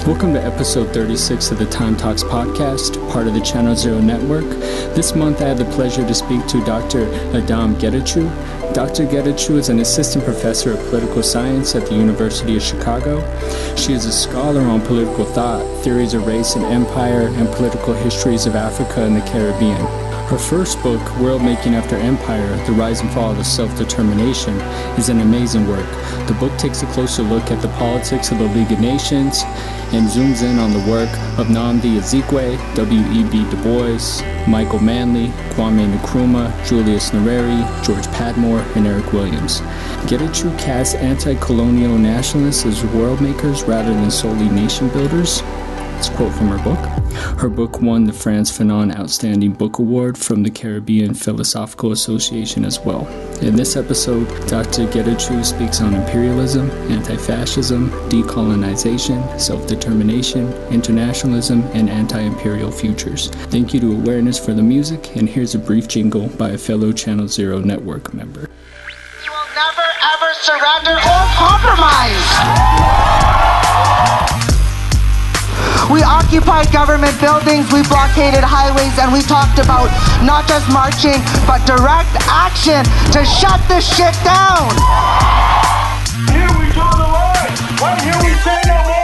Welcome to episode 36 of the Time Talks podcast, part of the Channel Zero Network. This month I had the pleasure to speak to Dr. Adom Getachew. Dr. Getachew is an assistant professor of political science at the University of Chicago. She is a scholar on political thought, theories of race and empire, and political histories of Africa and the Caribbean. Her first book, World Making After Empire, The Rise and Fall of SelfDetermination, is an amazing work. The book takes a closer look at the politics of the League of Nations and zooms in on the work of Nnamdi Azikiwe, W.E.B. Du Bois, Michael Manley, Kwame Nkrumah, Julius Nyerere, George Padmore, and Eric Williams. Getachew casts anti-colonial nationalists as world makers rather than solely nation builders. Let's quote from her book. Her book won the Frantz Fanon Outstanding Book Award from the Caribbean Philosophical Association as well. In this episode, Dr. Getachew speaks on imperialism, anti-fascism, decolonization, self-determination, internationalism, and anti-imperial futures. Thank you to Awareness for the music, and here's a brief jingle by a fellow Channel Zero Network member. We will never ever surrender or compromise. We occupied government buildings, we blockaded highways, and we talked about not just marching, but direct action to shut this shit down. Here we draw the line. Right here we say no more.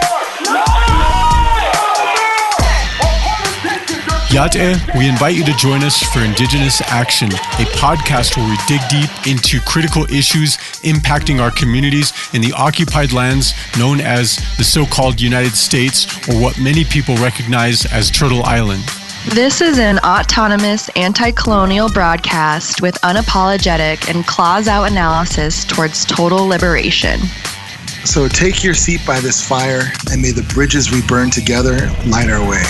Yate, we invite you to join us for Indigenous Action, a podcast where we dig deep into critical issues impacting our communities in the occupied lands known as the so-called United States, or what many people recognize as Turtle Island. This is an autonomous, anti-colonial broadcast with unapologetic and claws-out analysis towards total liberation. So take your seat by this fire, and may the bridges we burn together light our way.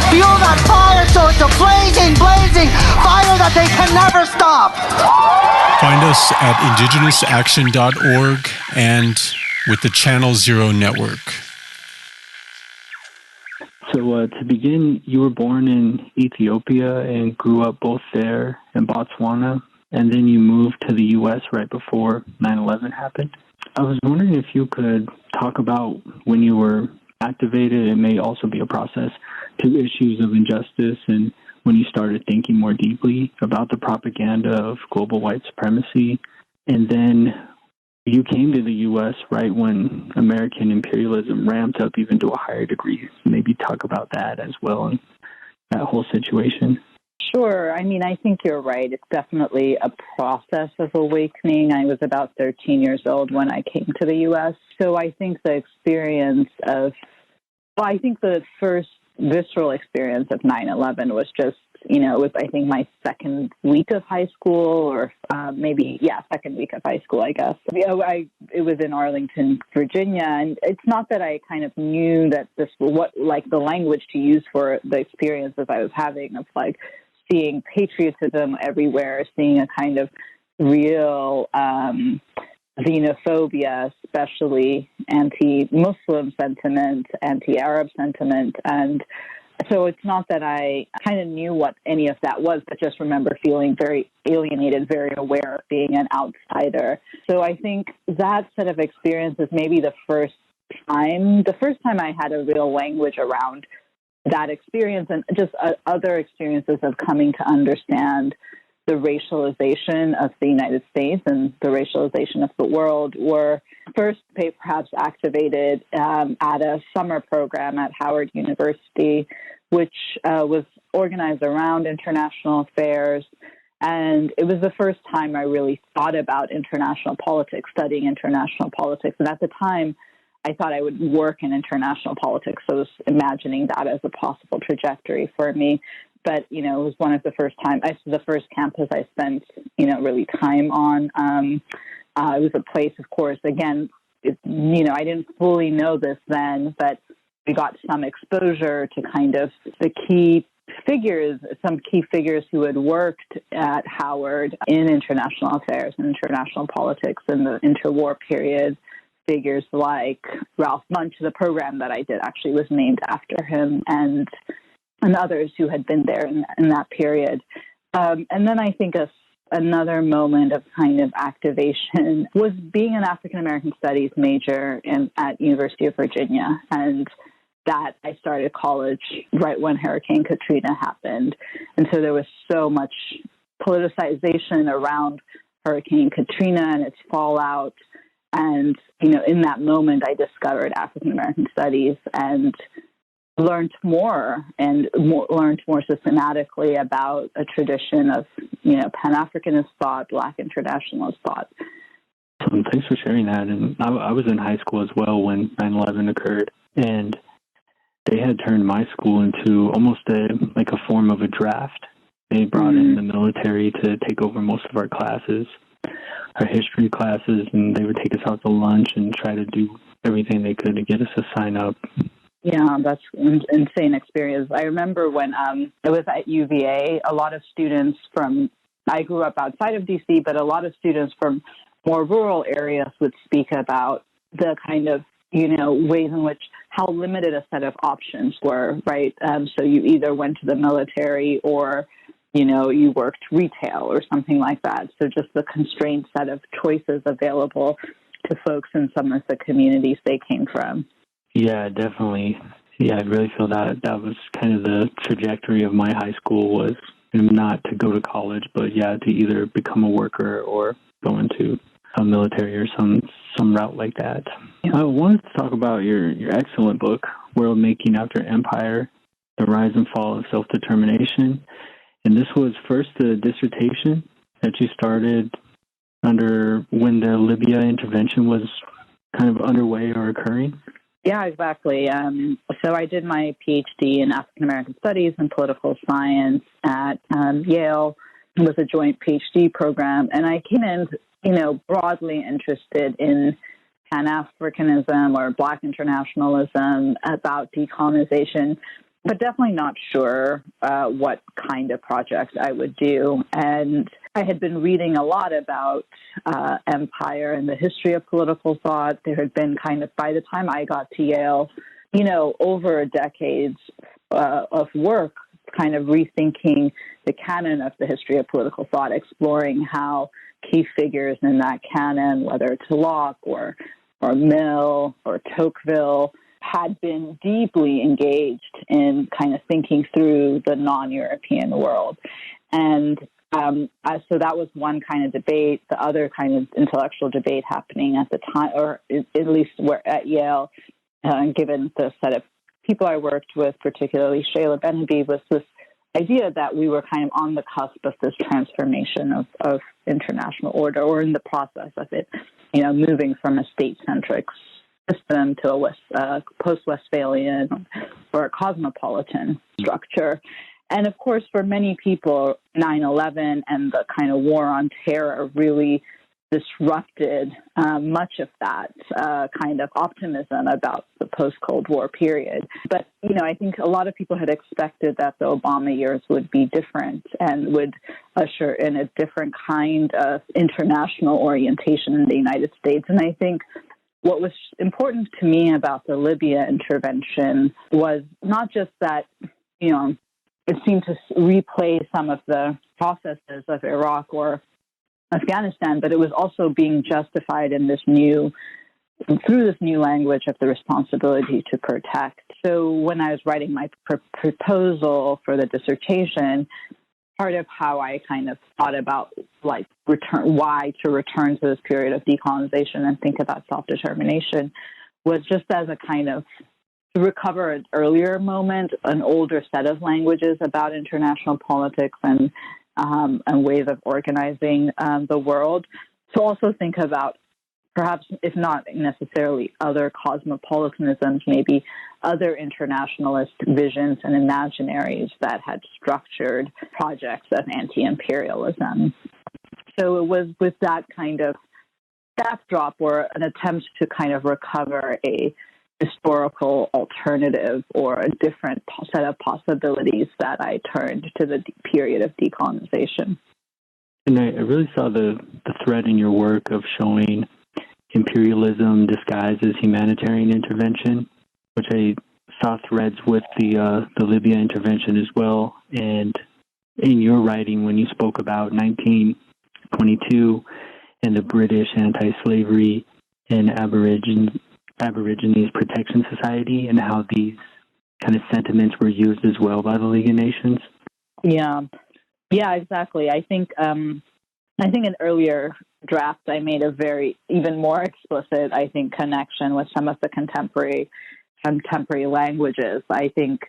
Fuel that fire so it's a blazing fire that they can never stop. Find us at indigenousaction.org and with the Channel Zero Network. So to begin, you were born in Ethiopia and grew up both there and Botswana, and then you moved to the U.S. right before 9/11 happened. I was wondering if you could talk about when you were activated, it may also be a process, to issues of injustice, and when you started thinking more deeply about the propaganda of global white supremacy. And then you came to the U.S. right when American imperialism ramped up even to a higher degree. Maybe talk about that as well, and that whole situation. Sure. I mean, I think you're right. It's definitely a process of awakening. I was about 13 years old when I came to the U.S. So I think the experience of, the first visceral experience of 9/11 was just, it was, I think, my second week of high school, or second week of high school, I guess. It was in Arlington, Virginia, and it's not that I kind of knew that the language to use for the experiences I was having of seeing patriotism everywhere, seeing a kind of real xenophobia, especially anti-Muslim sentiment, anti-Arab sentiment. And so it's not that I kind of knew what any of that was, but just remember feeling very alienated, very aware of being an outsider. So I think that set of experiences, maybe the first time I had a real language around that experience, and just other experiences of coming to understand the racialization of the United States and the racialization of the world, were first perhaps activated at a summer program at Howard University, which was organized around international affairs. And it was the first time I really thought about international politics, studying international politics. And at the time, I thought I would work in international politics, so I was imagining that as a possible trajectory for me. But, it was one of the first campus I spent, really time on. It was a place, of course, again, I didn't fully know this then, but we got some exposure to kind of the key figures, some key figures who had worked at Howard in international affairs and international politics in the interwar period. Figures like Ralph Bunche, the program that I did actually was named after him, and others who had been there in that period. And then I think a another moment of kind of activation was being an African American Studies major at University of Virginia. And that I started college right when Hurricane Katrina happened. And so there was so much politicization around Hurricane Katrina and its fallout. And, in that moment, I discovered African American Studies and learned more systematically about a tradition of, Pan-Africanist thought, Black internationalist thought. Thanks for sharing that. And I was in high school as well when 9/11 occurred, and they had turned my school into almost a form of a draft. They brought in the military to take over most of our classes, our history classes, and they would take us out to lunch and try to do everything they could to get us to sign up. Yeah, that's an insane experience. I remember when I was at UVA, a lot of students I grew up outside of DC, but a lot of students from more rural areas would speak about the kind of, ways in which how limited a set of options were, right? So you either went to the military or, you worked retail or something like that. So just the constrained set of choices available to folks in some of the communities they came from. Yeah, definitely. Yeah, I really feel that was kind of the trajectory of my high school, was not to go to college, but to either become a worker or go into a military or some route like that. I wanted to talk about your excellent book, World Making After Empire, The Rise and Fall of Self-Determination. And this was first a dissertation that you started under when the Libya intervention was kind of underway or occurring. Yeah, exactly. So I did my PhD in African American Studies and Political Science at Yale. It was a joint PhD program, and I came in, broadly interested in Pan-Africanism or Black internationalism, about decolonization, but definitely not sure what kind of project I would do. And I had been reading a lot about empire and the history of political thought. There had been by the time I got to Yale, over decades of work kind of rethinking the canon of the history of political thought, exploring how key figures in that canon, whether it's Locke or Mill or Tocqueville, had been deeply engaged in kind of thinking through the non-European world. And so that was one kind of debate. The other kind of intellectual debate happening at the time, or at least at Yale, given the set of people I worked with, particularly Shayla Beneby, was this idea that we were kind of on the cusp of this transformation of international order, or in the process of it, moving from a state-centric system to a post-Westphalian or a cosmopolitan structure. And of course, for many people, 9/11 and the kind of war on terror really disrupted much of that kind of optimism about the post-Cold War period. But, I think a lot of people had expected that the Obama years would be different and would usher in a different kind of international orientation in the United States. And I think what was important to me about the Libya intervention was not just that, it seemed to replay some of the processes of Iraq or Afghanistan, but it was also being justified in through this new language of the responsibility to protect. So when I was writing my proposal for the dissertation, part of how I kind of thought about why to return to this period of decolonization and think about self-determination was just as a kind of to recover an earlier moment, an older set of languages about international politics and ways of organizing the world. To also think about perhaps, if not necessarily other cosmopolitanisms, maybe other internationalist visions and imaginaries that had structured projects of anti-imperialism. So it was with that kind of backdrop or an attempt to kind of recover a historical alternative or a different set of possibilities that I turned to the period of decolonization. And I really saw the thread in your work of showing imperialism disguised as humanitarian intervention, which I saw threads with the Libya intervention as well. And in your writing, when you spoke about 1922 and the British Anti-Slavery and Aborigines Protection Society, and how these kind of sentiments were used as well by the League of Nations? Yeah, exactly. I think in earlier drafts I made a even more explicit, I think, connection with some of the contemporary languages. I think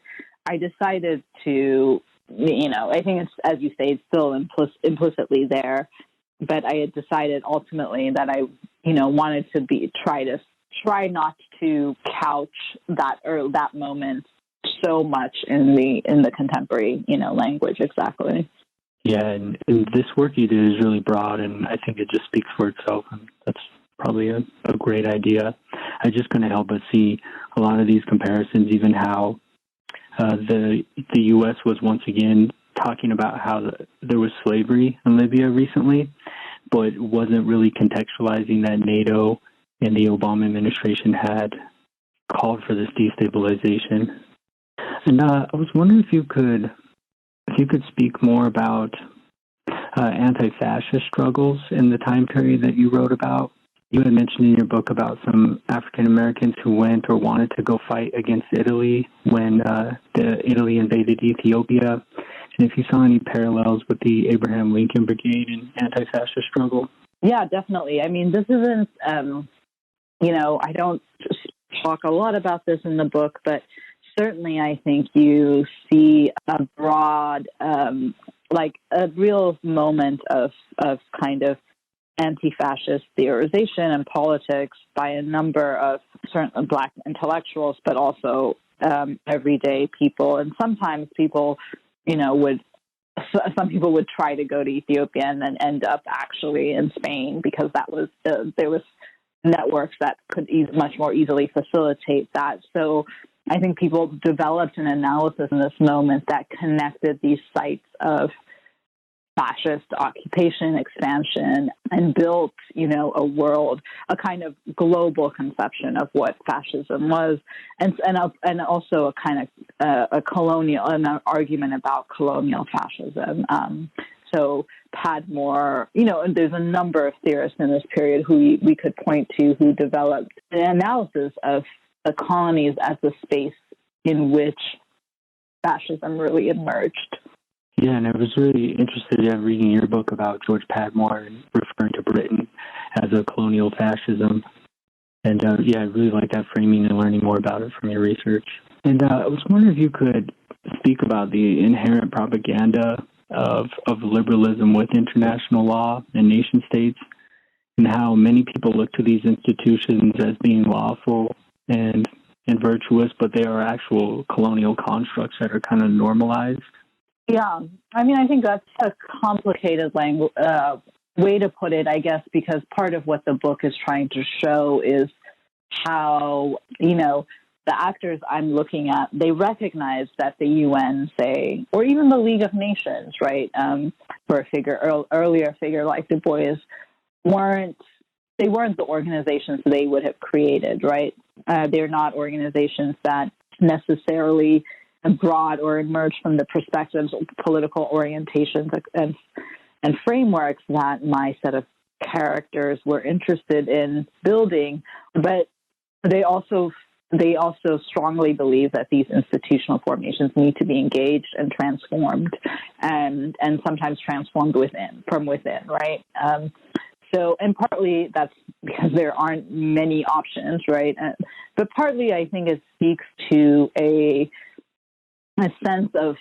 I decided to, I think it's, as you say, it's still implicitly there, but I had decided ultimately that I, wanted to try not to couch that moment so much in the contemporary, language. Exactly. Yeah, and this work you did is really broad, and I think it just speaks for itself, and that's probably a great idea. I just couldn't help but see a lot of these comparisons, even how the U.S. was once again talking about how there was slavery in Libya recently, but wasn't really contextualizing that NATO and the Obama administration had called for this destabilization. And I was wondering if you could speak more about anti-fascist struggles in the time period that you wrote about. You had mentioned in your book about some African Americans who went or wanted to go fight against Italy when Italy invaded Ethiopia, and if you saw any parallels with the Abraham Lincoln Brigade and anti-fascist struggle. Yeah, definitely. I mean, this isn't, I don't talk a lot about this in the book, but certainly I think you see a broad, a real moment of kind of anti-fascist theorization and politics by a number of certain Black intellectuals, but also everyday people. And sometimes people, some people would try to go to Ethiopia and then end up actually in Spain, because that was there was networks that could much more easily facilitate that. So I think people developed an analysis in this moment that connected these sites of fascist occupation, expansion, and built, a world, a kind of global conception of what fascism was, and also a kind of a colonial, an argument about colonial fascism. So Padmore, and there's a number of theorists in this period who we could point to who developed an analysis of the colonies as the space in which fascism really emerged. Yeah, and I was really interested in reading your book about George Padmore and referring to Britain as a colonial fascism. And I really like that framing and learning more about it from your research. And I was wondering if you could speak about the inherent propaganda of liberalism with international law and nation states, and how many people look to these institutions as being lawful and virtuous, but they are actual colonial constructs that are kind of normalized. Yeah, I mean, I think that's a complicated way to put it, I guess, because part of what the book is trying to show is how, the actors I'm looking at, they recognize that the UN, say, or even the League of Nations, right, for a earlier figure like Du Bois, weren't the organizations they would have created, right? They're not organizations that necessarily broad or emerged from the perspectives, political orientations, and frameworks that my set of characters were interested in building. But they also strongly believe that these institutional formations need to be engaged and transformed, and sometimes transformed from within, right? So, and partly that's because there aren't many options, right? But partly I think it speaks to a sense of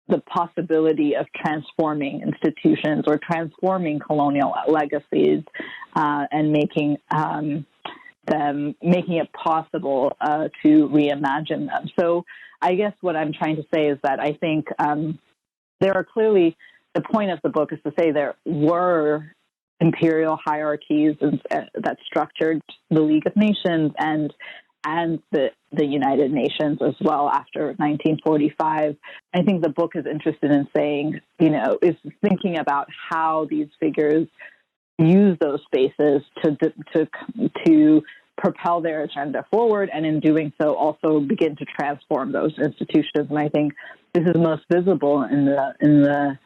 the possibility of transforming institutions or transforming colonial legacies, and making it possible to reimagine them. So I guess what I'm trying to say is that I think there are clearly, the point of the book is to say there were imperial hierarchies that structured the League of Nations and the United Nations as well after 1945. I think the book is interested in saying, is thinking about how these figures use those spaces to propel their agenda forward, and in doing so also begin to transform those institutions. And I think this is most visible in the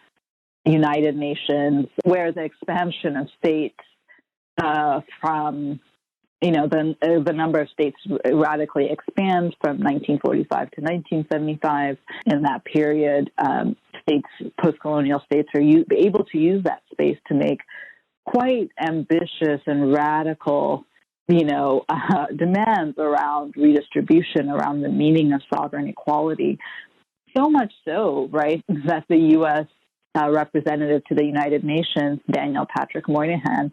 United Nations, where the expansion of states from, the number of states radically expands from 1945 to 1975. In that period, post-colonial states are able to use that space to make quite ambitious and radical, demands around redistribution, around the meaning of sovereign equality. So much so, right, that the U.S. Representative to the United Nations, Daniel Patrick Moynihan,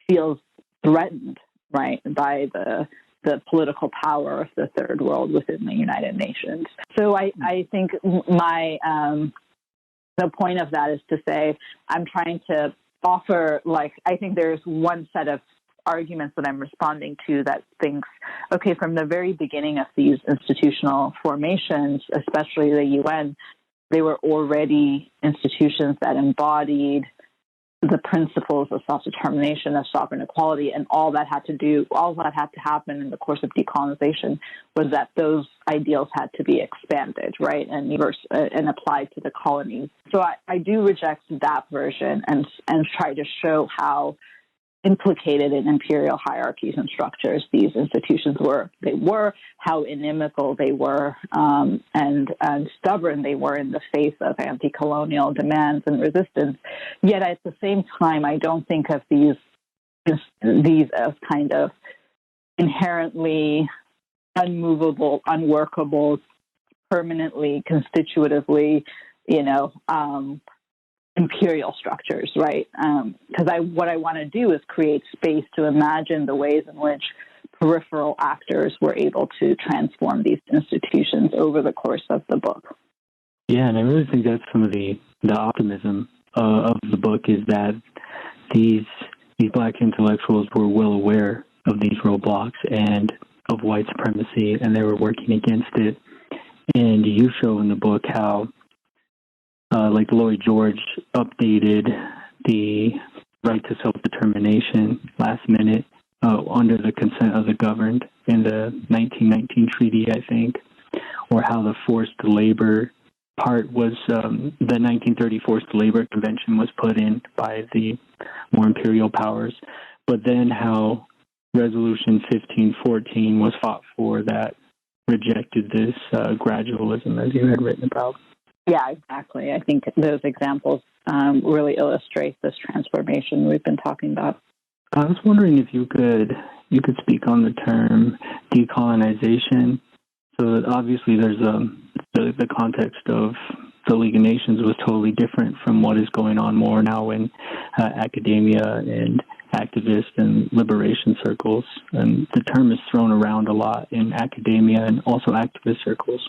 feels threatened, right, by the political power of the third world within the United Nations. So I think the point of that is to say, I'm trying to offer, I think there's one set of arguments that I'm responding to that thinks, okay, from the very beginning of these institutional formations, especially the UN, they were already institutions that embodied the principles of self-determination, of sovereign equality, and all that had to happen in the course of decolonization was that those ideals had to be expanded, right, and applied to the colonies. So I do reject that version and try to show how implicated in imperial hierarchies and structures these institutions were. They were, how inimical they were, and stubborn they were in the face of anti-colonial demands and resistance. Yet at the same time, I don't think of these as kind of inherently unmovable, unworkable, permanently, constitutively, imperial structures, right? Because what I want to do is create space to imagine the ways in which peripheral actors were able to transform these institutions over the course of the book. Yeah, and I really think that's some of the optimism of the book, is that these Black intellectuals were well aware of these roadblocks and of white supremacy, and they were working against it. And you show in the book how Lloyd George updated the right to self-determination last minute under the consent of the governed in the 1919 treaty, I think, or how the forced labor part was, the 1930 forced labor convention was put in by the more imperial powers, but then how Resolution 1514 was fought for that rejected this gradualism, as you had written about. Yeah, exactly. I think those examples really illustrate this transformation we've been talking about. I was wondering if you could speak on the term decolonization. So that obviously there's the context of the League of Nations was totally different from what is going on more now in academia and activist and liberation circles. And the term is thrown around a lot in academia and also activist circles.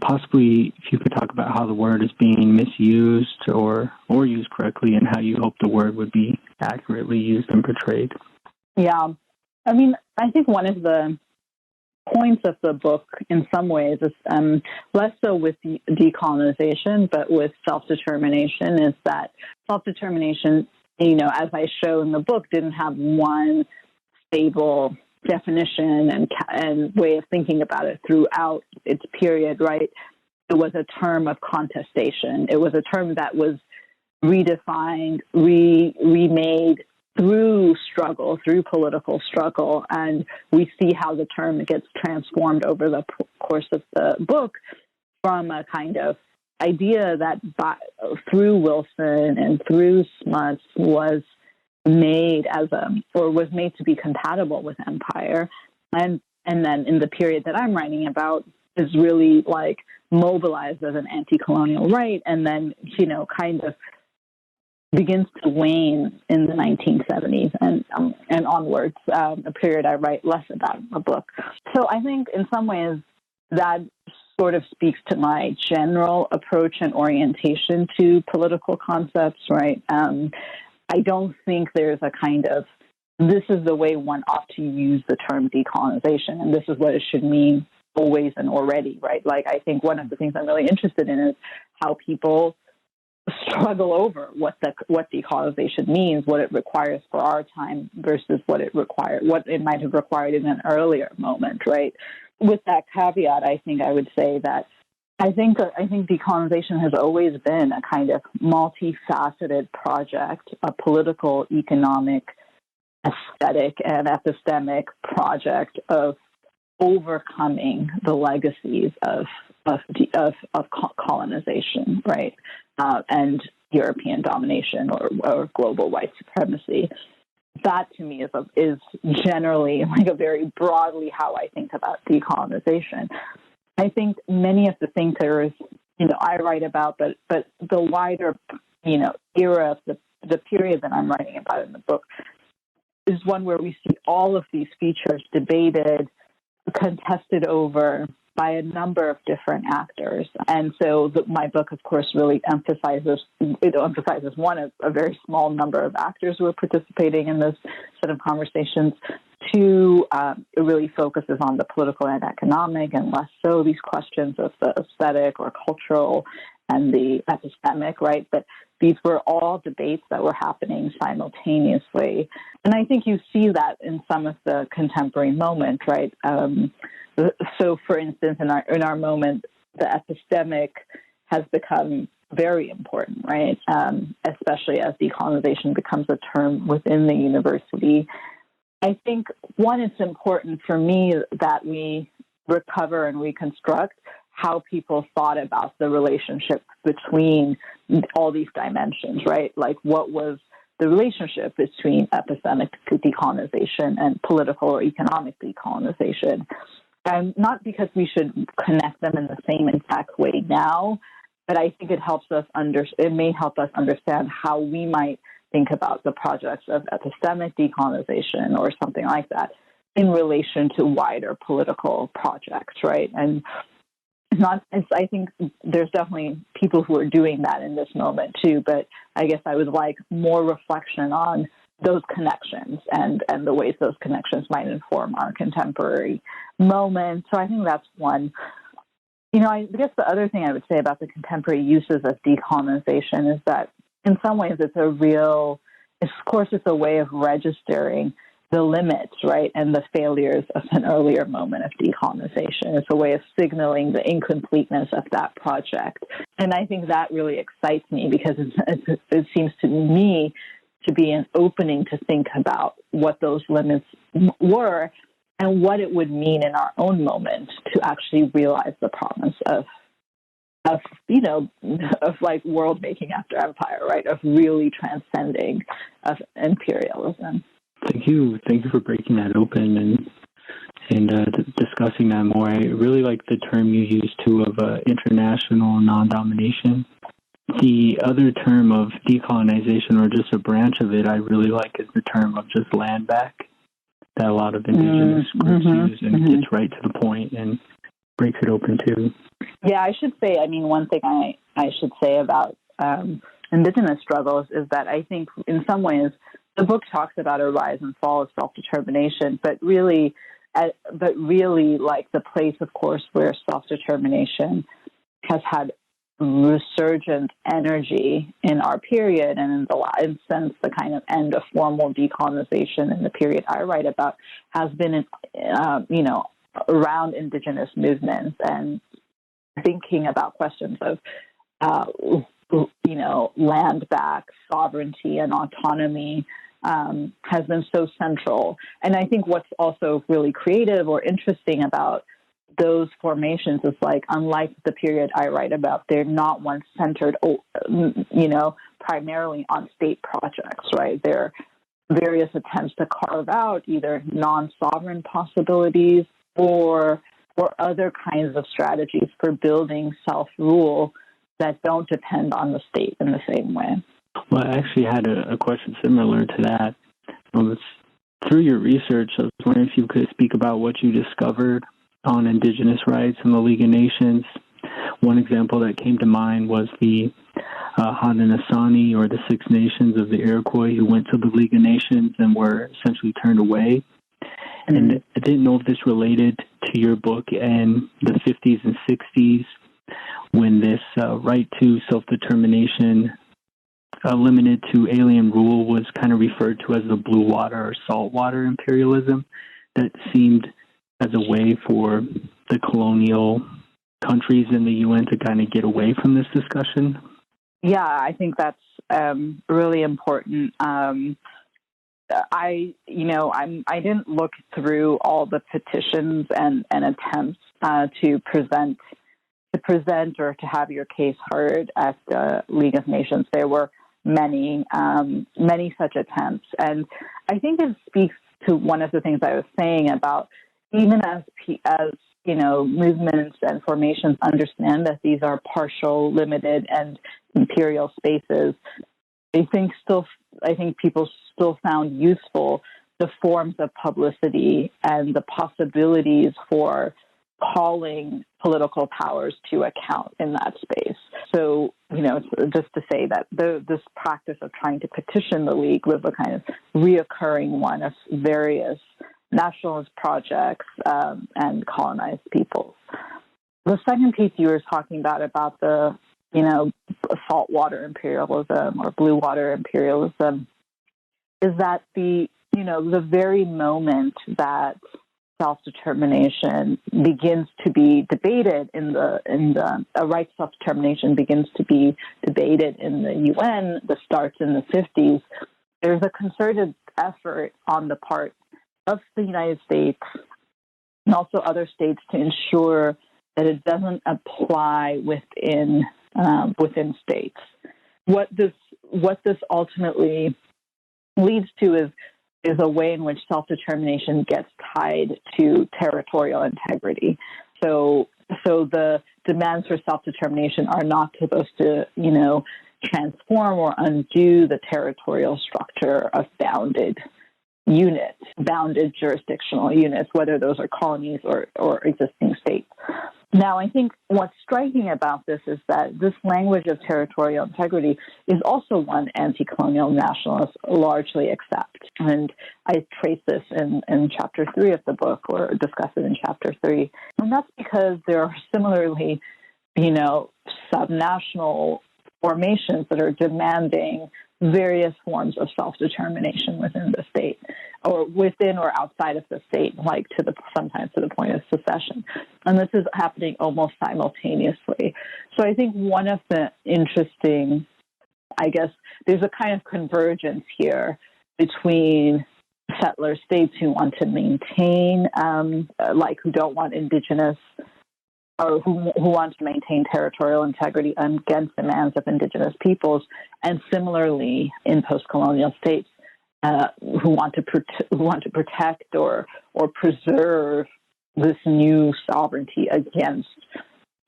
Possibly, if you could talk about how the word is being misused or used correctly, and how you hope the word would be accurately used and portrayed. Yeah. I mean, I think one of the points of the book in some ways is less so with decolonization, but with self-determination, is that self-determination, as I show in the book, didn't have one stable definition and way of thinking about it throughout its period, right? It was a term of contestation. It was a term that was redefined, remade through struggle, through political struggle. And we see how the term gets transformed over the course of the book from a kind of idea that through Wilson and through Smuts was made was made to be compatible with empire, and then in the period that I'm writing about is really mobilized as an anti-colonial right, and then kind of begins to wane in the 1970s and onwards, a period I write less about in the book. So I think in some ways that sort of speaks to my general approach and orientation to political concepts, right? I don't think there's a kind of, this is the way one ought to use the term decolonization, and this is what it should mean always and already, right? I think one of the things I'm really interested in is how people struggle over what decolonization means, what it requires for our time versus what it might have required in an earlier moment, right? With that caveat, I think I would say that I think decolonization has always been a kind of multifaceted project, a political, economic, aesthetic, and epistemic project of overcoming the legacies of colonization, right, and European domination or global white supremacy. That to me is generally like a very broadly how I think about decolonization. I think many of the thinkers, I write about, but the wider, era of the period that I'm writing about in the book is one where we see all of these features debated, contested over by a number of different actors. And so my book, of course, really emphasizes one, a very small number of actors who are participating in this set of conversations. Two, it really focuses on the political and economic, and less so these questions of the aesthetic or cultural and the epistemic, right? But these were all debates that were happening simultaneously. And I think you see that in some of the contemporary moment, right? So, for instance, in our moment, the epistemic has become very important, right? Especially as decolonization becomes a term within the university. I think, one, it's important for me that we recover and reconstruct how people thought about the relationship between all these dimensions, right? Like, what was the relationship between epistemic decolonization and political or economic decolonization? And not because we should connect them in the same exact way now, but I think it may help us understand how we might think about the projects of epistemic decolonization or something like that in relation to wider political projects, right? And I think there's definitely people who are doing that in this moment too, but I guess I would like more reflection on those connections and the ways those connections might inform our contemporary moment. So I think that's one. I guess the other thing I would say about the contemporary uses of decolonization is that in some ways it's a way of registering the limits, right, and the failures of an earlier moment of decolonization. It's a way of signaling the incompleteness of that project. And I think that really excites me because it seems to me to be an opening to think about what those limits were and what it would mean in our own moment to actually realize the promise of like world making after empire, right? Of really transcending of imperialism. Thank you for breaking that open and discussing that more. I really like the term you used too of international non-domination. The other term of decolonization, or just a branch of it, I really like is the term of just land back, that a lot of indigenous groups use, and gets right to the point and breaks it open too. Yeah, I should say, one thing I should say about indigenous struggles is that I think in some ways the book talks about a rise and fall of self-determination, but really like the place, of course, where self-determination has had resurgent energy in our period, and in sense the kind of end of formal decolonization in the period I write about has been around indigenous movements and thinking about questions of land back, sovereignty, and autonomy has been so central. And I think what's also really creative or interesting about those formations is, like, unlike the period I write about, they're not one centered, primarily on state projects, right? There are various attempts to carve out either non-sovereign possibilities or other kinds of strategies for building self-rule that don't depend on the state in the same way. Well, I actually had a question similar to that. Through your research, I was wondering if you could speak about what you discovered on indigenous rights in the League of Nations. One example that came to mind was the Haudenosaunee, or the Six Nations of the Iroquois, who went to the League of Nations and were essentially turned away. Mm-hmm. And I didn't know if this related to your book in the 50s and 60s, when this right to self-determination limited to alien rule was kind of referred to as the blue water or saltwater imperialism, that seemed as a way for the colonial countries in the UN to kind of get away from this discussion? Yeah, I think that's really important. I didn't look through all the petitions and attempts to present or to have your case heard at the League of Nations. There were many such attempts, and I think it speaks to one of the things I was saying about even as movements and formations understand that these are partial, limited, and imperial spaces. I think people still found useful the forms of publicity and the possibilities for calling political powers to account in that space. So, just to say that this practice of trying to petition the League was a kind of reoccurring one of various nationalist projects and colonized peoples. The second piece you were talking about the saltwater imperialism or blue water imperialism is that the very moment that self-determination begins to be debated a right to self-determination begins to be debated in the UN, that starts in the 50s, there's a concerted effort on the part of the United States and also other states to ensure that it doesn't apply within states. What this ultimately leads to is a way in which self-determination gets tied to territorial integrity. So the demands for self-determination are not supposed to, transform or undo the territorial structure of bounded jurisdictional units, whether those are colonies or existing states. Now, I think what's striking about this is that this language of territorial integrity is also one anti-colonial nationalists largely accept. And I trace this in Chapter 3 of the book, or discuss it in Chapter 3. And that's because there are similarly, subnational formations that are demanding various forms of self-determination within the state, or within or outside of the state, like sometimes to the point of secession. And this is happening almost simultaneously. So I think one of the interesting, there's a kind of convergence here between settler states who want to maintain, who don't want indigenous, or who want to maintain territorial integrity against demands of indigenous peoples, and similarly in post-colonial states who want to protect or preserve this new sovereignty against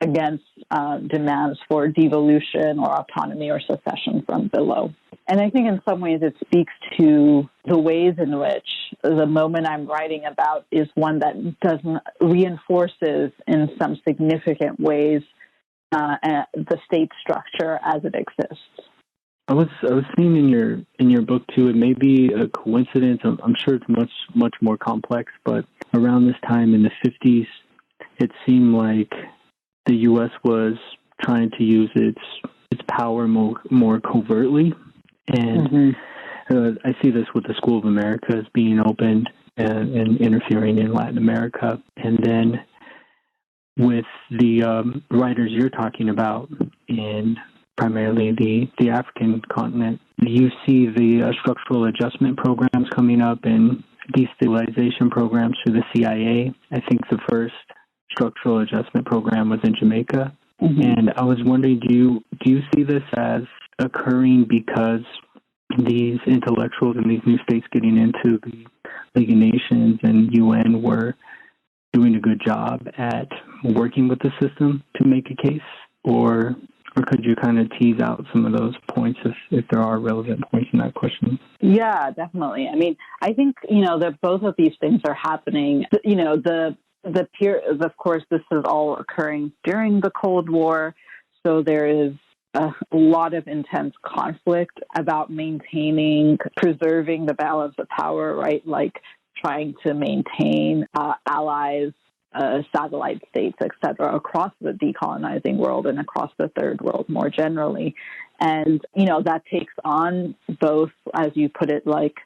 demands for devolution or autonomy or secession from below. And I think in some ways it speaks to the ways in which the moment I'm writing about is one that reinforces in some significant ways the state structure as it exists. I was seeing in your book too. It may be a coincidence. I'm sure it's much more complex. But around this time in the 50s, it seemed like the U.S. was trying to use its power more covertly, and I see this with the School of Americas being opened and interfering in Latin America, and then with the writers you're talking about in primarily the African continent, you see the structural adjustment programs coming up and destabilization programs through the CIA. I think the first structural adjustment program was in Jamaica. And I was wondering, do you see this as occurring because these intellectuals and these new states getting into the League of Nations and UN were doing a good job at working with the system to make a case? Or could you kind of tease out some of those points if there are relevant points in that question? Yeah, definitely. I mean, I think, that both of these things are happening. Of course, this is all occurring during the Cold War, so there is a lot of intense conflict about preserving the balance of power, right? Like trying to maintain allies, satellite states, et cetera, across the decolonizing world and across the third world more generally. And, that takes on both, as you put it, like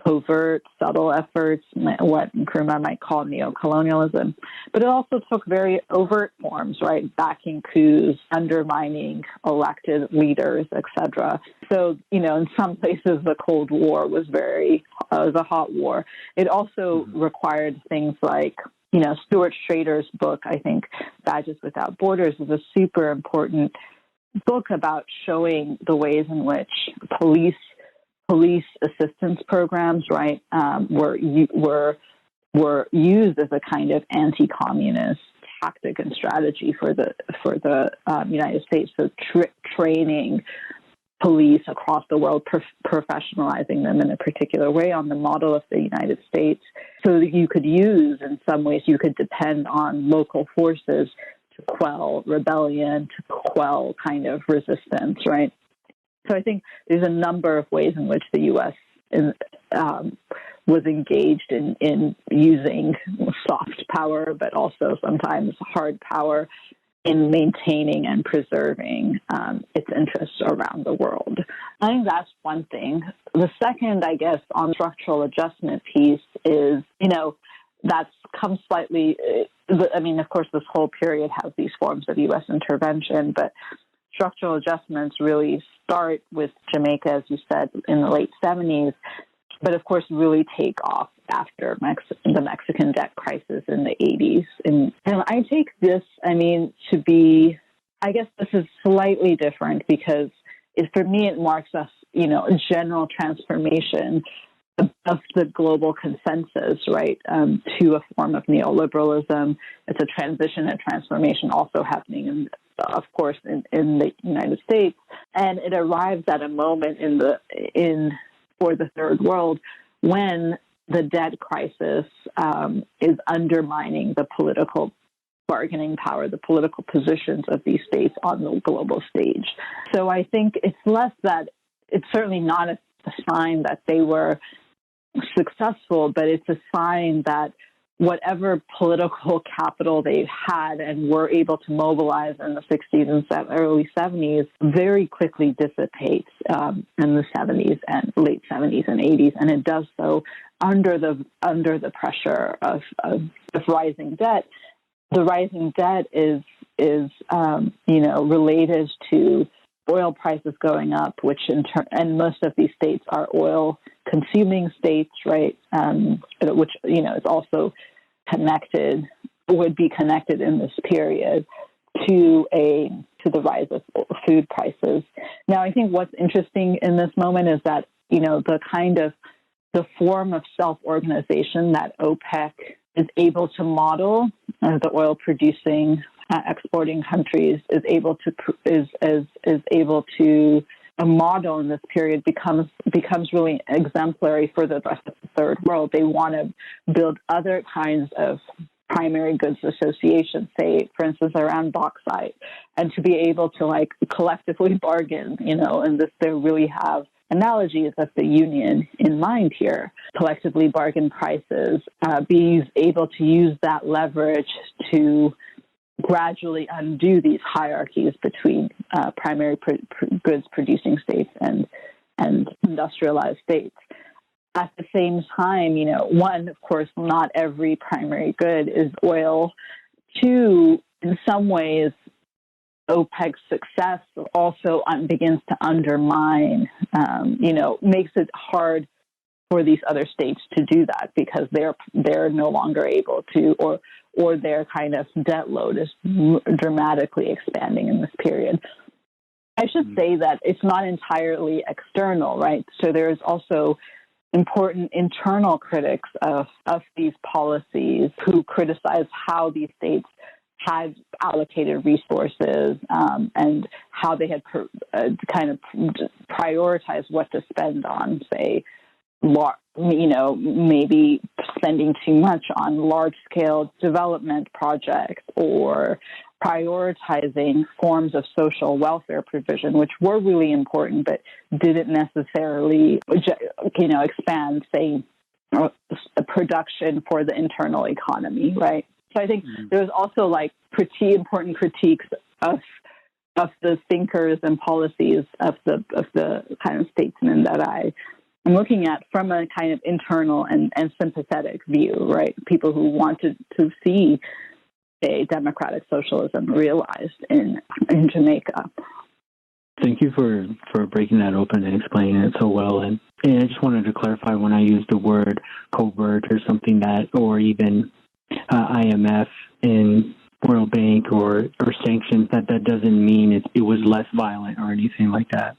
covert, subtle efforts, what Nkrumah might call neocolonialism. But it also took very overt forms, right? Backing coups, undermining elected leaders, etc. So, in some places, the Cold War was a hot war. It also required things like, Stuart Schrader's book, I think, Badges Without Borders, is a super important book about showing the ways in which police assistance programs, right, were used as a kind of anti-communist tactic and strategy for the United States. So training police across the world, professionalizing them in a particular way on the model of the United States, so that you could use, in some ways, you could depend on local forces to quell rebellion, to quell kind of resistance, right? So I think there's a number of ways in which the U.S. Was engaged in using soft power, but also sometimes hard power in maintaining and preserving its interests around the world. I think that's one thing. The second, I guess, on structural adjustment piece is, that's come slightly, of course, this whole period has these forms of U.S. intervention, but structural adjustments really start with Jamaica, as you said, in the late 70s, but of course really take off after the Mexican debt crisis in the 80s. And I take this, to be, I guess this is slightly different because for me it marks a general transformation of the global consensus, right, to a form of neoliberalism. It's a transition and transformation also happening of course, in the United States, and it arrives at a moment for the Third World when the debt crisis is undermining the political bargaining power, the political positions of these states on the global stage. So I think it's less that it's certainly not a sign that they were successful, but it's a sign that whatever political capital they had and were able to mobilize in the 60s and early 70s very quickly dissipates in the 70s and late 70s and 80s, and it does so under the pressure of rising debt. The rising debt is related to oil prices going up, which and most of these states are oil-consuming states, right? Which is also would be connected in this period to the rise of food prices. Now, I think what's interesting in this moment is that the form of self-organization that OPEC is able to model, the oil-producing exporting countries is able to model in this period becomes really exemplary for the rest of the Third World. They want to build other kinds of primary goods associations, say, for instance, around bauxite, and to be able to collectively bargain, and they really have analogies of the union in mind here. Collectively bargain prices, be able to use that leverage to gradually undo these hierarchies between primary goods producing states and industrialized states. At the same time, one, of course, not every primary good is oil. Two, in some ways, OPEC's success also begins to undermine, makes it hard for these other states to do that because they're no longer able to, or their kind of debt load is dramatically expanding in this period. I should say that it's not entirely external, right? So there's also important internal critics of these policies who criticize how these states had allocated resources and how they had kind of prioritized what to spend on, say, maybe spending too much on large-scale development projects or prioritizing forms of social welfare provision, which were really important, but didn't necessarily, expand, say, production for the internal economy, right? So I think there's also important critiques of the thinkers and policies of the kind of statesmen that I I'm looking at from a kind of internal and sympathetic view, right? People who wanted to see a democratic socialism realized in Jamaica. Thank you for breaking that open and explaining it so well. And I just wanted to clarify when I used the word covert or something that, or even IMF and World Bank or sanctions, that doesn't mean it was less violent or anything like that.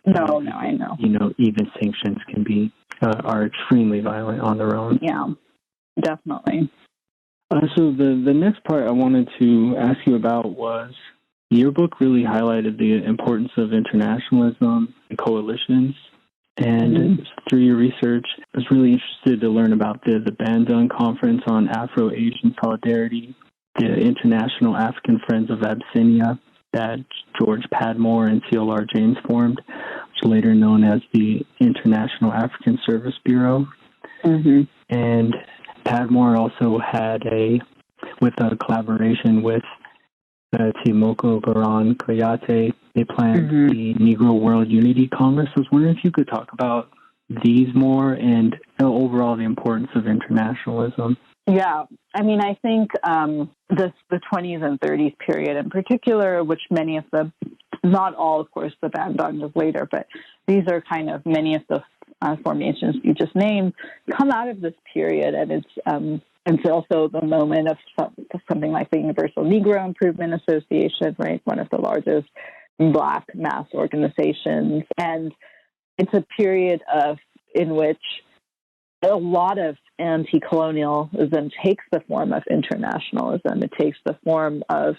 No, I know. Even sanctions can be, are extremely violent on their own. Yeah, definitely. So the next part I wanted to ask you about was, your book really highlighted the importance of internationalism and coalitions. And through your research, I was really interested to learn about the Bandung Conference on Afro-Asian Solidarity, the International African Friends of Abyssinia that George Padmore and CLR James formed, which is later known as the International African Service Bureau. And Padmore also had with a collaboration with Timoko Baron Koyate, they planned the Negro World Unity Congress. I was wondering if you could talk about these more and overall the importance of internationalism. Yeah, I mean, I think the 20s and 30s period in particular, which many of the, not all, of course, the Bandung was later, but these are kind of many of the formations you just named, come out of this period, and it's also the moment of something like the Universal Negro Improvement Association, right? One of the largest Black mass organizations. And it's a period in which a lot of anti-colonialism takes the form of internationalism. It takes the form of,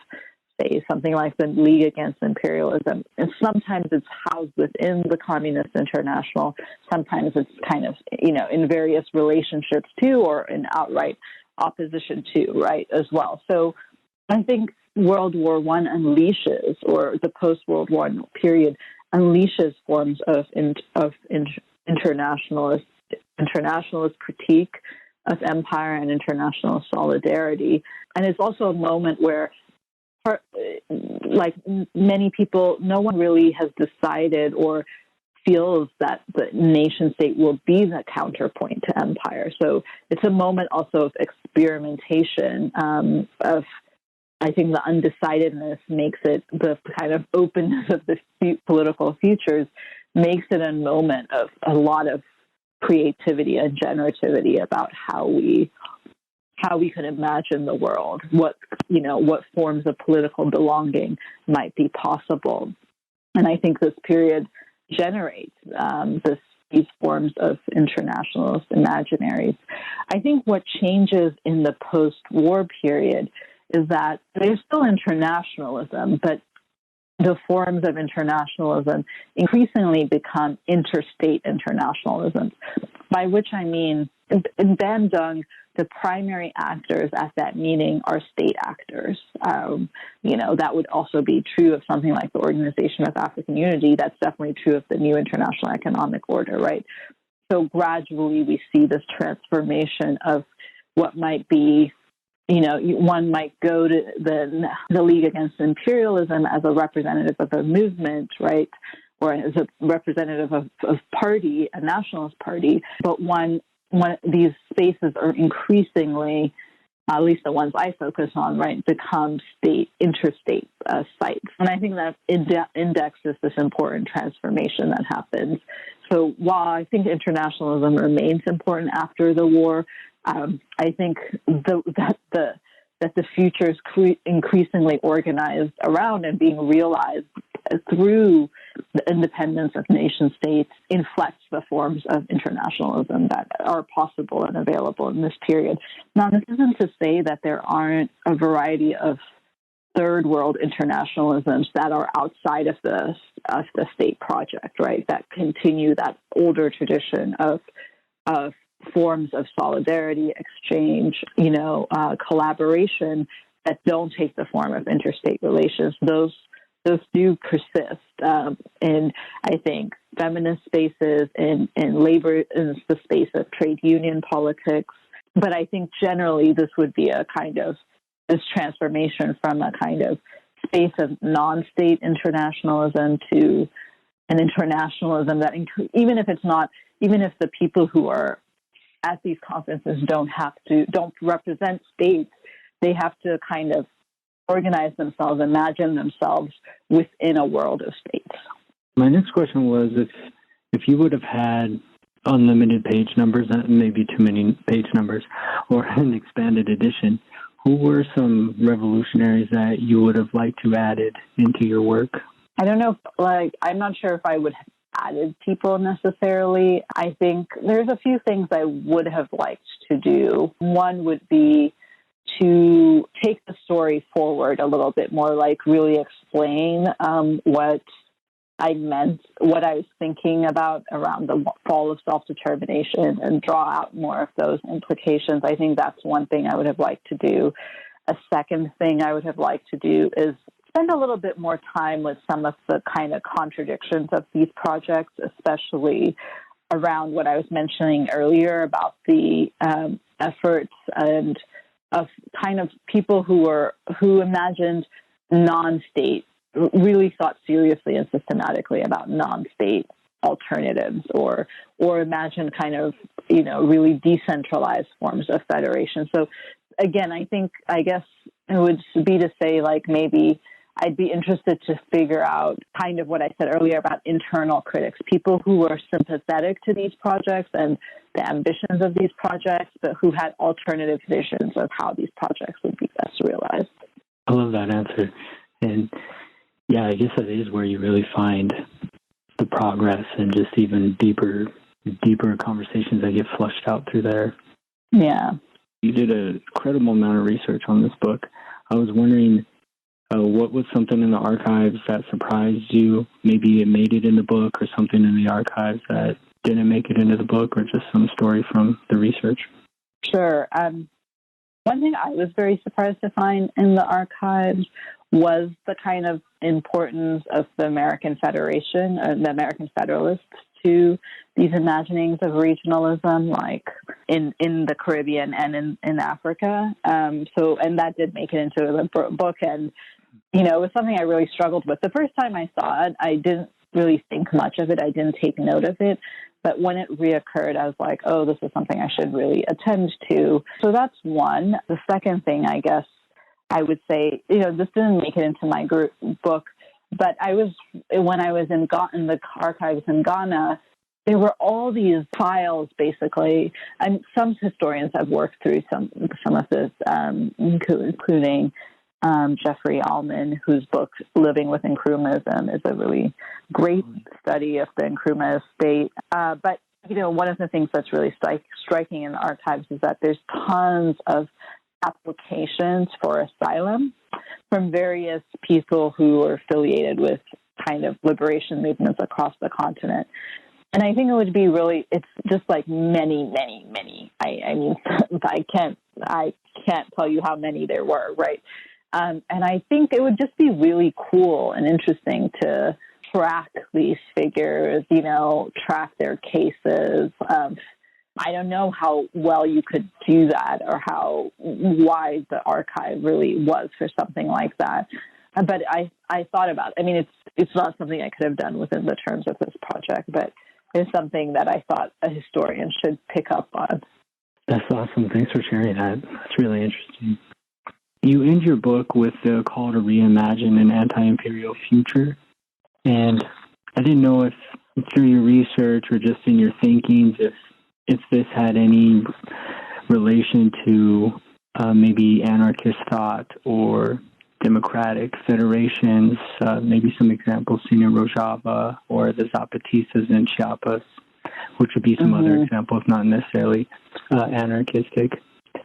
say, something like the League Against Imperialism. And sometimes it's housed within the Communist International. Sometimes it's kind of, in various relationships to, or in outright opposition to, right, as well. So I think World War I unleashes, or the post-World War period unleashes forms of internationalist critique of empire and international solidarity. And it's also a moment where, like many people, no one really has decided or feels that the nation state will be the counterpoint to empire. So it's a moment also of experimentation, I think the undecidedness makes it, the kind of openness of the political futures makes it a moment of a lot of creativity and generativity about how we could imagine the world, what forms of political belonging might be possible. And I think this period generates these forms of internationalist imaginaries. I think what changes in the post-war period is that there's still internationalism, but the forms of internationalism increasingly become interstate internationalism, by which I mean, in Bandung, the primary actors at that meeting are state actors. That would also be true of something like the Organization of African Unity. That's definitely true of the new international economic order, right? So gradually we see this transformation of what might be, one might go to the League Against Imperialism as a representative of a movement, right? Or as a representative of party, a nationalist party. But these spaces are increasingly, at least the ones I focus on, right, become interstate sites. And I think that indexes this important transformation that happens. So while I think internationalism remains important after the war, I think that the future is increasingly organized around and being realized through the independence of nation states inflects the forms of internationalism that are possible and available in this period. Now, this isn't to say that there aren't a variety of third world internationalisms that are outside of the state project, right? That continue that older tradition of forms of solidarity, exchange, collaboration that don't take the form of interstate relations. Those do persist in, I think, feminist spaces, in labor, in the space of trade union politics. But I think generally this would be a kind of this transformation from a kind of space of non-state internationalism to an internationalism that even if the people who are at these conferences don't represent states, they have to kind of organize themselves, imagine themselves within a world of states. My next question was if you would have had unlimited page numbers, maybe too many page numbers, or an expanded edition, who were some revolutionaries that you would have liked to added into your work? I don't know, I'm not sure if I would have added people necessarily. I think there's a few things I would have liked to do. One would be to take the story forward a little bit more, like really explain what I meant, what I was thinking about around the fall of self-determination, and draw out more of those implications. I think that's one thing I would have liked to do. A second thing I would have liked to do is spend a little bit more time with some of the kind of contradictions of these projects, especially around what I was mentioning earlier about the efforts and of kind of people who imagined non-state, really thought seriously and systematically about non-state alternatives, or imagined kind of, really decentralized forms of federation. So again, I guess it would be to say, like, maybe I'd be interested to figure out kind of what I said earlier about internal critics, people who are sympathetic to these projects and the ambitions of these projects, but who had alternative visions of how these projects would be best realized. I love that answer. And yeah, I guess that is where you really find the progress and just even deeper conversations that get flushed out through there. Yeah. You did an incredible amount of research on this book. I was wondering, what was something in the archives that surprised you? Maybe it made it in the book, or something in the archives that didn't make it into the book, or just some story from the research? Sure. One thing I was very surprised to find in the archives was the kind of importance of the American Federation, or the American Federalists, to these imaginings of regionalism, like in the Caribbean and in Africa. And that did make it into the book. And, it was something I really struggled with. The first time I saw it, I didn't really think much of it. I didn't take note of it. But when it reoccurred, I was like, oh, this is something I should really attend to. So that's one. The second thing, I guess, I would say, this didn't make it into my book, but when I was in the archives in Ghana, there were all these files, basically, and some historians have worked through some of this, including Jeffrey Allman, whose book Living with Nkrumahism is a really great study of the Nkrumah state. But one of the things that's really striking in the archives is that there's tons of applications for asylum from various people who are affiliated with kind of liberation movements across the continent. And I think it would be it's just like many, many, many. I mean, I can't tell you how many there were, right? And I think it would just be really cool and interesting to track these figures, track their cases. I don't know how well you could do that, or how wide the archive really was for something like that. But I thought about it. I mean, it's not something I could have done within the terms of this project, but it's something that I thought a historian should pick up on. That's awesome. Thanks for sharing that. That's really interesting. You end your book with the call to reimagine an anti-imperial future. And I didn't know if through your research or just in your thinkings, if this had any relation to maybe anarchist thought or democratic federations, maybe some examples seen in Rojava or the Zapatistas in Chiapas, which would be some other examples, not necessarily anarchistic.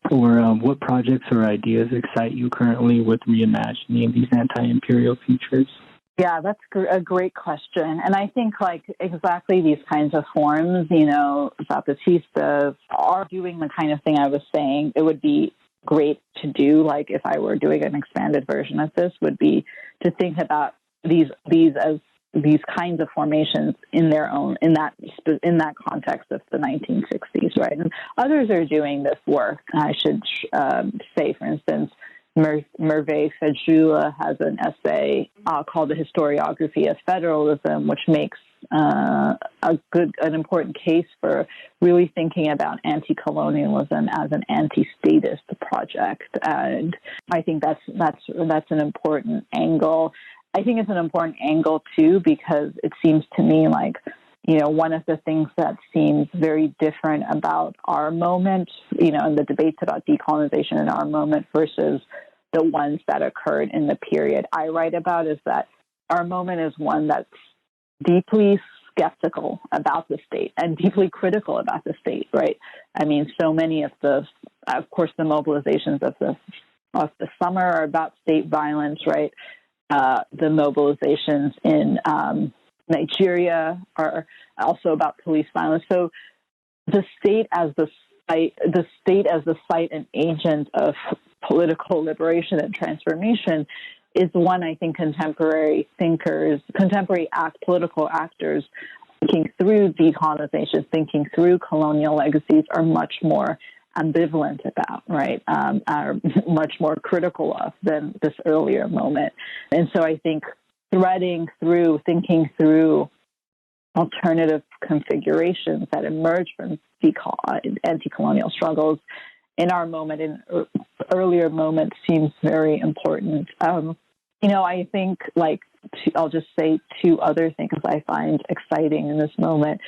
Or what projects or ideas excite you currently with reimagining these anti-imperial futures? Yeah, that's a great question. And I think exactly these kinds of forums, Zapatistas are doing the kind of thing I was saying. It would be great to do, if I were doing an expanded version of this, would be to think about these as these kinds of formations in that context of the 1960s, right? And others are doing this work. I should say, for instance, Merve Fedjula has an essay called The Historiography of Federalism, which makes an important case for really thinking about anti-colonialism as an anti-statist project, and I think that's an important angle. I think it's an important angle too because it seems to me like, one of the things that seems very different about our moment, and the debates about decolonization in our moment versus the ones that occurred in the period I write about, is that our moment is one that's deeply skeptical about the state and deeply critical about the state, right? I mean, so many of the mobilizations of the summer are about state violence, right? The mobilizations in Nigeria are also about police violence. So the state as the site and agent of political liberation and transformation is one I think contemporary political actors thinking through decolonization, thinking through colonial legacies are much more ambivalent about, right? Are much more critical of than this earlier moment. And so I think thinking through alternative configurations that emerge from anti-colonial struggles in our moment, in earlier moments, seems very important. I think I'll just say two other things I find exciting in this moment.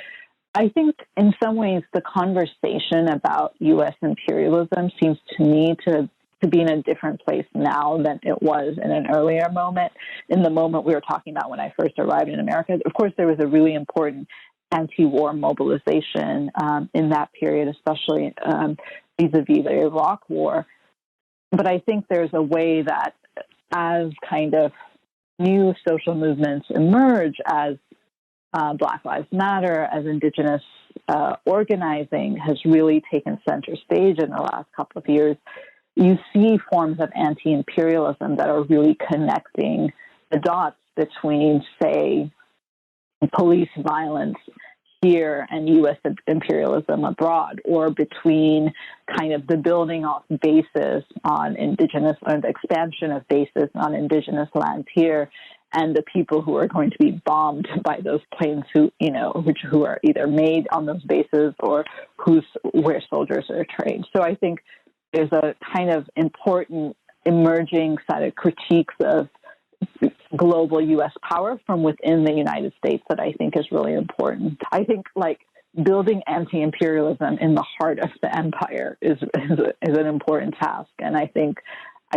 I think in some ways the conversation about U.S. imperialism seems to me to be in a different place now than it was in an earlier moment. In the moment we were talking about when I first arrived in America, of course, there was a really important anti-war mobilization in that period, especially vis-a-vis the Iraq War. But I think there's a way that as kind of new social movements emerge, as Black Lives Matter, as indigenous organizing has really taken center stage in the last couple of years, you see forms of anti-imperialism that are really connecting the dots between, say, police violence here and U.S. imperialism abroad, or between kind of the building of bases on indigenous, or the expansion of bases on indigenous lands here, and the people who are going to be bombed by those planes who are either made on those bases or where soldiers are trained. So I think there's a kind of important emerging set of critiques of global U.S. power from within the United States that I think is really important. I think building anti-imperialism in the heart of the empire is an important task, and I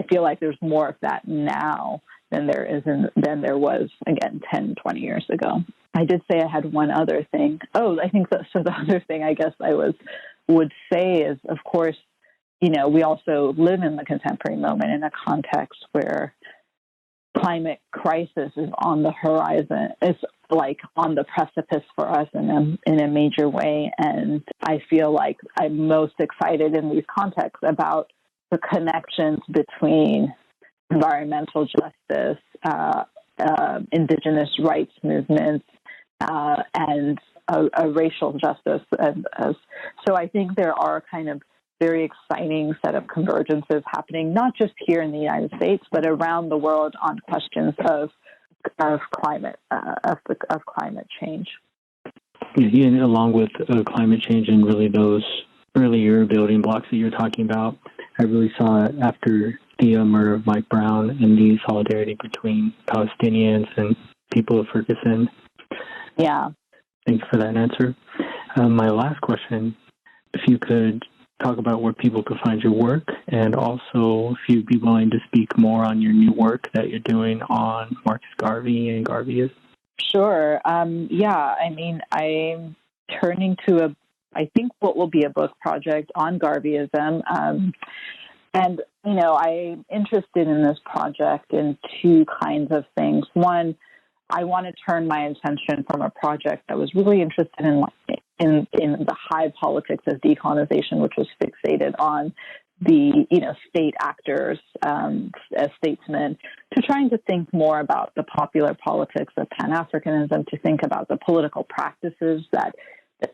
feel like there's more of that now than there was, again, 10, 20 years ago. I did say I had one other thing. I think so the other thing I guess I would say is, of course, we also live in the contemporary moment in a context where climate crisis is on the horizon. It's on the precipice for us in a major way. And I feel like I'm most excited in these contexts about the connections between environmental justice, indigenous rights movements, and a racial justice. So I think there are kind of very exciting set of convergences happening, not just here in the United States, but around the world on questions of climate change. Yeah, and along with climate change and really those earlier building blocks that you're talking about, I really saw it after the murder of Mike Brown and the solidarity between Palestinians and people of Ferguson. Yeah. Thanks for that answer. My last question, if you could talk about where people could find your work, and also if you'd be willing to speak more on your new work that you're doing on Marcus Garvey and Garveyism. Sure. Yeah, I mean, I'm turning to I think what will be a book project on Garveyism. And, I'm interested in this project in two kinds of things. One, I want to turn my attention from a project that was really interested in the high politics of decolonization, which was fixated on the state actors as statesmen, to trying to think more about the popular politics of Pan-Africanism, to think about the political practices that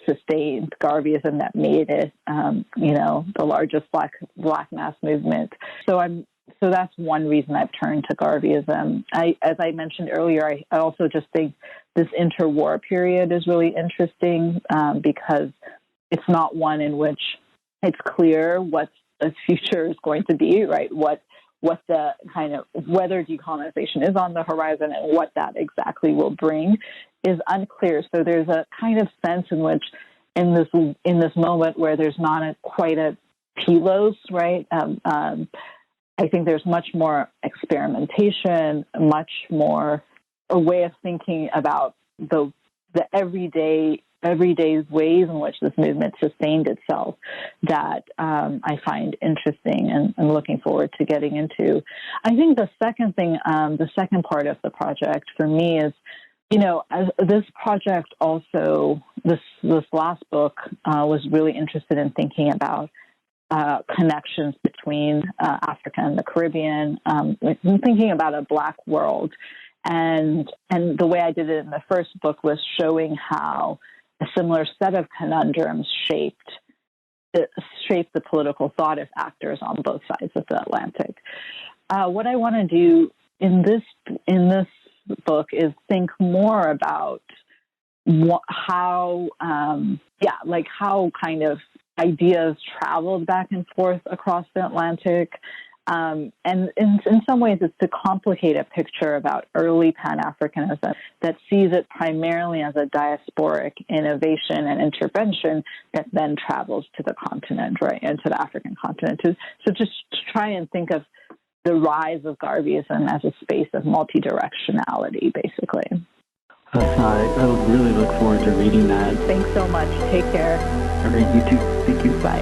sustained Garveyism, that made it the largest black mass movement. So I'm So that's one reason I've turned to Garveyism. As I mentioned earlier, I also just think this interwar period is really interesting because it's not one in which it's clear what the future is going to be, right? What the kind of, whether decolonization is on the horizon and what that exactly will bring is unclear. So there's a kind of sense in which in this moment where there's not quite a telos, right? I think there's much more experimentation, much more a way of thinking about the everyday ways in which this movement sustained itself that I find interesting and looking forward to getting into. I think the second thing, the second part of the project for me is, this project also, this last book was really interested in thinking about connections between Africa and the Caribbean, thinking about a Black world. And the way I did it in the first book was showing how a similar set of conundrums shaped the political thought of actors on both sides of the Atlantic. What I want to do in this book is think more about how kind of ideas traveled back and forth across the Atlantic. And in some ways, it's to complicate a picture about early Pan-Africanism that sees it primarily as a diasporic innovation and intervention that then travels to the continent, right, and to the African continent. So just to try and think of the rise of Garveyism as a space of multi-directionality, basically. I really look forward to reading that. Thanks so much. Take care. All right, you too. Thank you. Bye.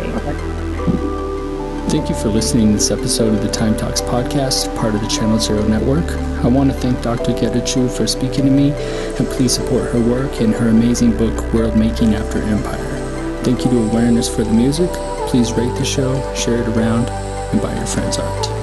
Thank you for listening to this episode of the Time Talks podcast, part of the Channel Zero Network. I want to thank Dr. Getachew for speaking to me, and please support her work and her amazing book, World Making After Empire. Thank you to Awareness for the music. Please rate the show, share it around, and buy your friends art.